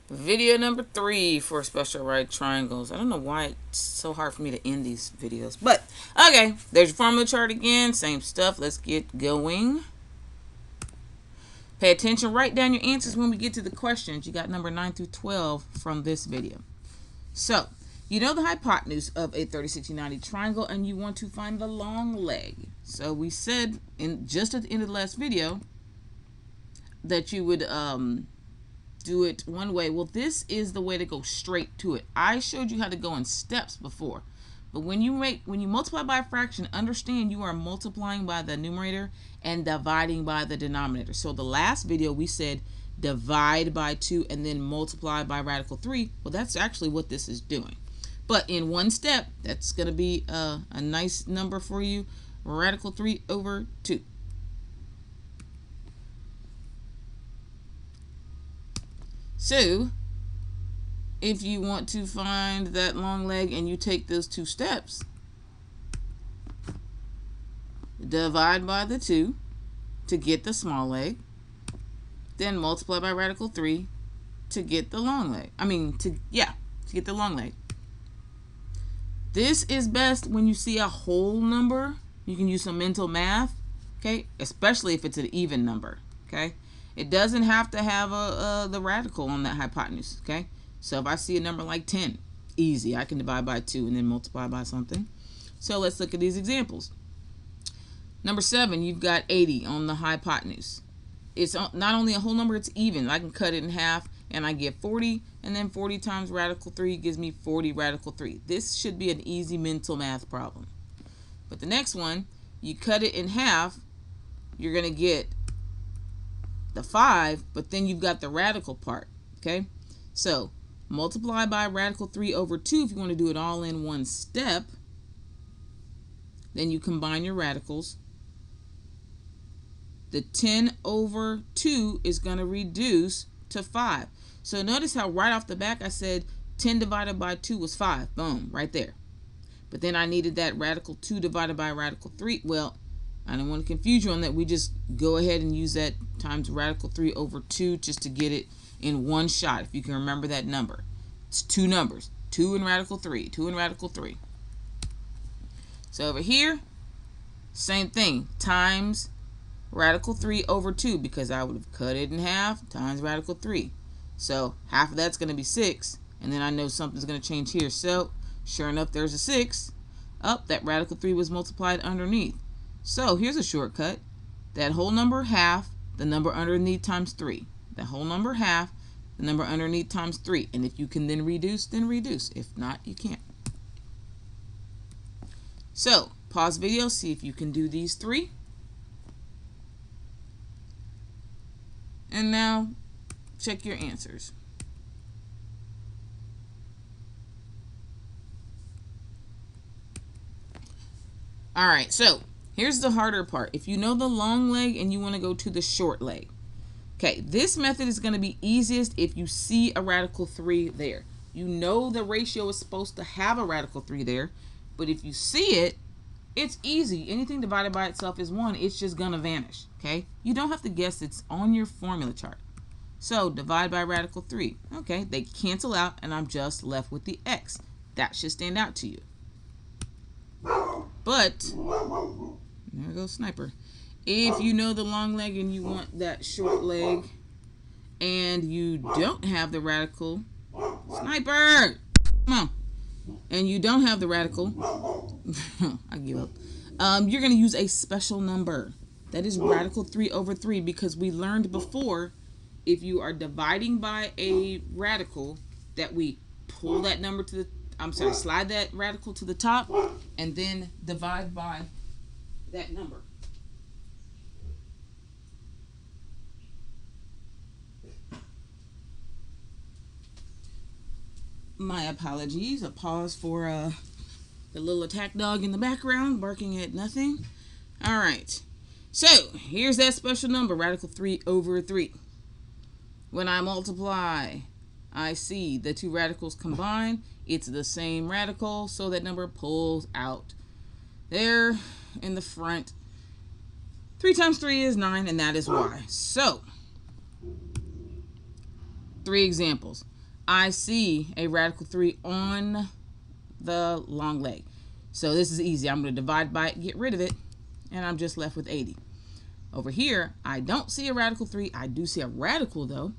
Video number 3 for special right triangles. I don't know why it's so hard for me to end these videos, but okay, there's your formula chart again, same stuff. Let's get going. Pay attention, write down your answers when we get to the questions. You got number 9 through 12 from this video. So, you know the hypotenuse of a 30, 60, 90 triangle, and you want to find the long leg. So we said just at the end of the last video that you would do it one way. Well, this is the way to go straight to it. I showed you how to go in steps before, but when you multiply by a fraction, understand you are multiplying by the numerator and dividing by the denominator. So the last video we said divide by 2 and then multiply by radical 3. Well, that's actually what this is doing, but in one step. That's going to be a nice number for you. Radical 3 over 2. So if you want to find that long leg and you take those 2 steps, divide by the 2 to get the small leg, then multiply by radical 3 to get the long leg. To get the long leg. This is best when you see a whole number. You can use some mental math, okay? Especially if it's an even number, okay? It doesn't have to have the radical on that hypotenuse, okay? So if I see a number like 10, easy. I can divide by 2 and then multiply by something. So let's look at these examples. Number 7, you've got 80 on the hypotenuse. It's not only a whole number, it's even. I can cut it in half and I get 40, and then 40 times radical 3 gives me 40 radical 3. This should be an easy mental math problem. But the next one, you cut it in half, you're going to get the 5, but then you've got the radical part, okay? So multiply by radical 3 over 2 if you want to do it all in one step. Then you combine your radicals. The 10 over 2 is going to reduce to 5. So notice how right off the back I said 10 divided by 2 was 5. Boom, right there. But then I needed that radical 2 divided by radical 3. Well, I don't want to confuse you on that. We just go ahead and use that times radical 3 over 2 just to get it in one shot, if you can remember that number. It's 2 numbers. 2 and radical 3. 2 and radical 3. So over here, same thing. Times radical 3 over 2, because I would have cut it in half, times radical 3. So half of that's going to be 6. And then I know something's going to change here. So sure enough, there's a 6. That radical 3 was multiplied underneath. So here's a shortcut. That whole number half, the number underneath times 3. That whole number half, the number underneath times 3. And if you can then reduce, then reduce. If not, you can't. So pause video, see if you can do these 3. And now check your answers. All right, so here's the harder part. If you know the long leg and you want to go to the short leg. Okay, this method is going to be easiest if you see a radical 3 there. You know the ratio is supposed to have a radical 3 there, but if you see it, it's easy. Anything divided by itself is 1. It's just going to vanish, okay? You don't have to guess. It's on your formula chart. So divide by radical 3. Okay, they cancel out, and I'm just left with the x. That should stand out to you. But, there goes Sniper. If you know the long leg and you want that short leg, and you don't have the radical, Sniper! Come on. And you don't have the radical, I give up. You're going to use a special number. That is radical 3 over 3, because we learned before, if you are dividing by a radical, that we pull that number to the, slide that radical to the top, and then divide by that number. My apologies. A pause for the little attack dog in the background barking at nothing. All right. So here's that special number, radical 3 over 3. When I multiply, I see the 2 radicals combine. It's the same radical, so that number pulls out there in the front. 3 times 3 is 9, and that is why. So 3 examples. I see a radical 3 on the long leg. So this is easy. I'm going to divide by it, get rid of it, and I'm just left with 80. Over here, I don't see a radical 3. I do see a radical, though.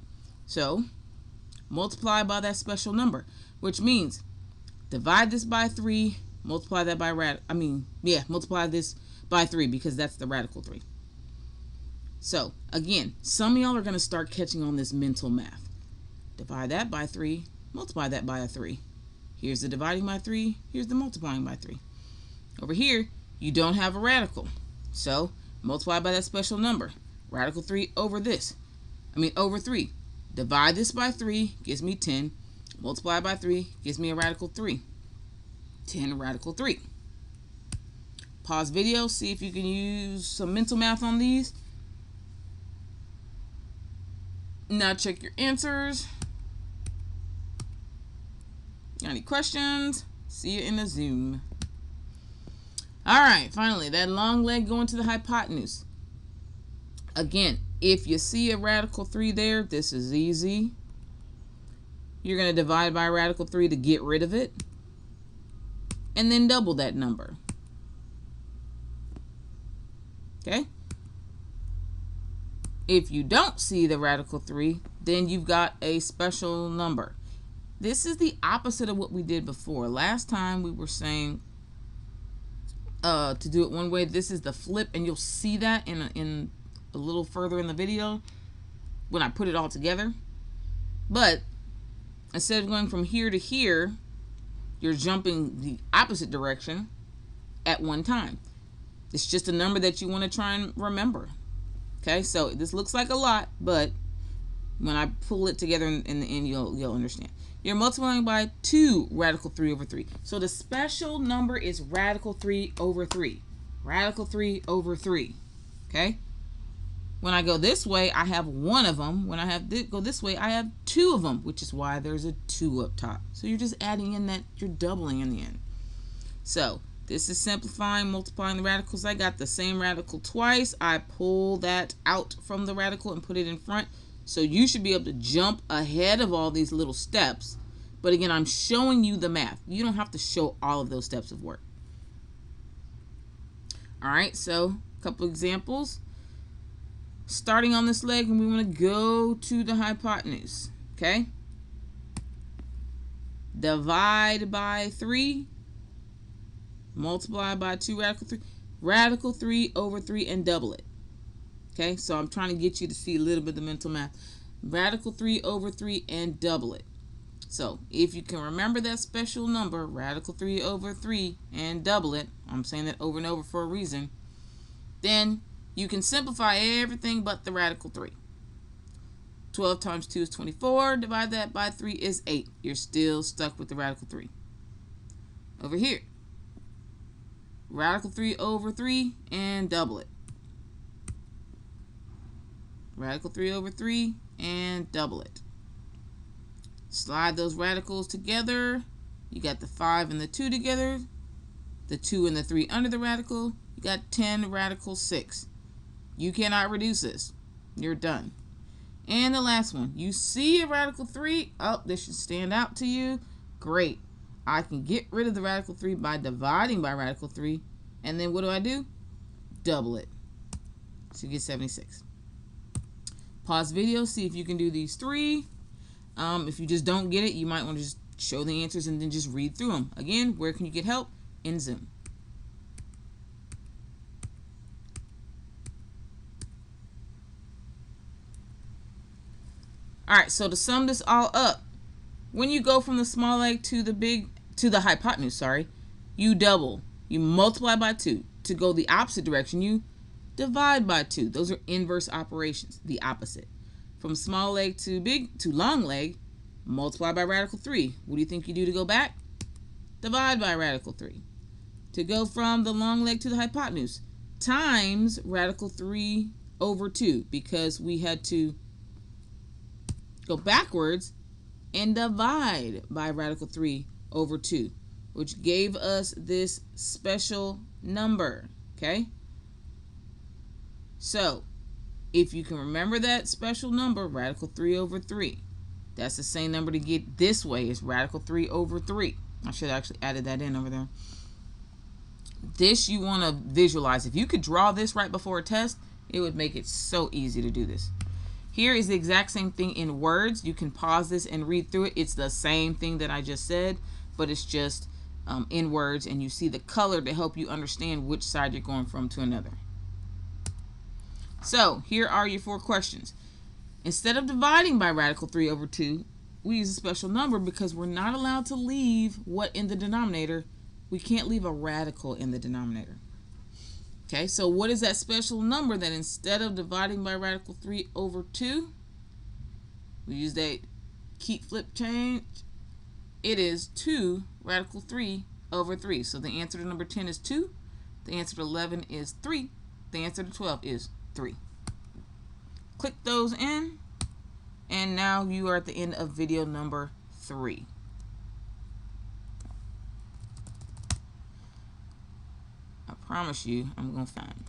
So multiply by that special number, which means divide this by 3, multiply that by multiply this by 3 because that's the radical 3. So again, some of y'all are going to start catching on this mental math. Divide that by 3, multiply that by a 3. Here's the dividing by 3, here's the multiplying by 3. Over here, you don't have a radical. So multiply by that special number. Radical 3 over over 3. Divide this by 3, gives me 10. Multiply by 3, gives me a radical 3. 10 radical 3. Pause video, see if you can use some mental math on these. Now check your answers. Got any questions? See you in the Zoom. Alright, finally, that long leg going to the hypotenuse. Again, if you see a radical 3 there, this is easy. You're going to divide by radical 3 to get rid of it. And then double that number. Okay? If you don't see the radical 3, then you've got a special number. This is the opposite of what we did before. Last time we were saying to do it one way. This is the flip, and you'll see that in a little further in the video when I put it all together. But instead of going from here to here, you're jumping the opposite direction at one time. It's just a number that you want to try and remember. Okay, so this looks like a lot, but when I pull it together in the end, you'll understand. You're multiplying by 2 radical 3 over 3. So the special number is radical 3 over 3. Radical 3 over 3. Okay? When I go this way, I have one of them. When I go this way, I have 2 of them, which is why there's a 2 up top. So you're just adding in that, you're doubling in the end. So this is simplifying, multiplying the radicals. I got the same radical twice. I pull that out from the radical and put it in front. So you should be able to jump ahead of all these little steps. But again, I'm showing you the math. You don't have to show all of those steps of work. All right, so a couple examples. Starting on this leg, and we want to go to the hypotenuse. Okay? Divide by 3. Multiply by 2 radical 3. Radical 3 over 3 and double it. Okay, so I'm trying to get you to see a little bit of the mental math. Radical 3 over 3 and double it. So if you can remember that special number, radical 3 over 3 and double it, I'm saying that over and over for a reason, then you can simplify everything but the radical 3. 12 times 2 is 24. Divide that by 3 is 8. You're still stuck with the radical 3. Over here, radical 3 over 3 and double it. Radical 3 over 3 and double it. Slide those radicals together. You got the 5 and the 2 together. The 2 and the 3 under the radical. You got 10 radical 6. You cannot reduce this. You're done. And the last one. You see a radical 3. Oh, this should stand out to you. Great. I can get rid of the radical 3 by dividing by radical 3. And then what do? Double it. So you get 76. Pause video, see if you can do these 3. If you just don't get it, you might want to just show the answers and then just read through them. Again, where can you get help? In Zoom. Alright, so to sum this all up, when you go from the small leg to the hypotenuse, you double. You multiply by 2. To go the opposite direction, you divide by 2. Those are inverse operations, the opposite. From small leg to long leg, multiply by radical 3. What do you think you do to go back? Divide by radical 3. To go from the long leg to the hypotenuse, times radical 3 over 2, because we had to go backwards and divide by radical 3 over 2, which gave us this special number, okay? So, if you can remember that special number, radical 3 over 3, That's the same number to get this way. It's radical 3 over 3. I should have actually added that in over there. This you want to visualize. If you could draw this right before a test, it would make it so easy to do this. Here is the exact same thing in words. You can pause this and read through it. It's the same thing that I just said, but it's just in words, and you see the color to help you understand which side you're going from to another. So here are your 4 questions. Instead of dividing by radical 3 over 2, we use a special number because we're not allowed to leave what in the denominator. We can't leave a radical in the denominator. Okay, so what is that special number that instead of dividing by radical 3 over 2, we use that keep flip change? It is 2 radical 3 over 3. So the answer to number 10 is 2. The answer to 11 is 3. The answer to 12 is 3. Click those in, and now you are at the end of video number 3. I promise you, I'm going to find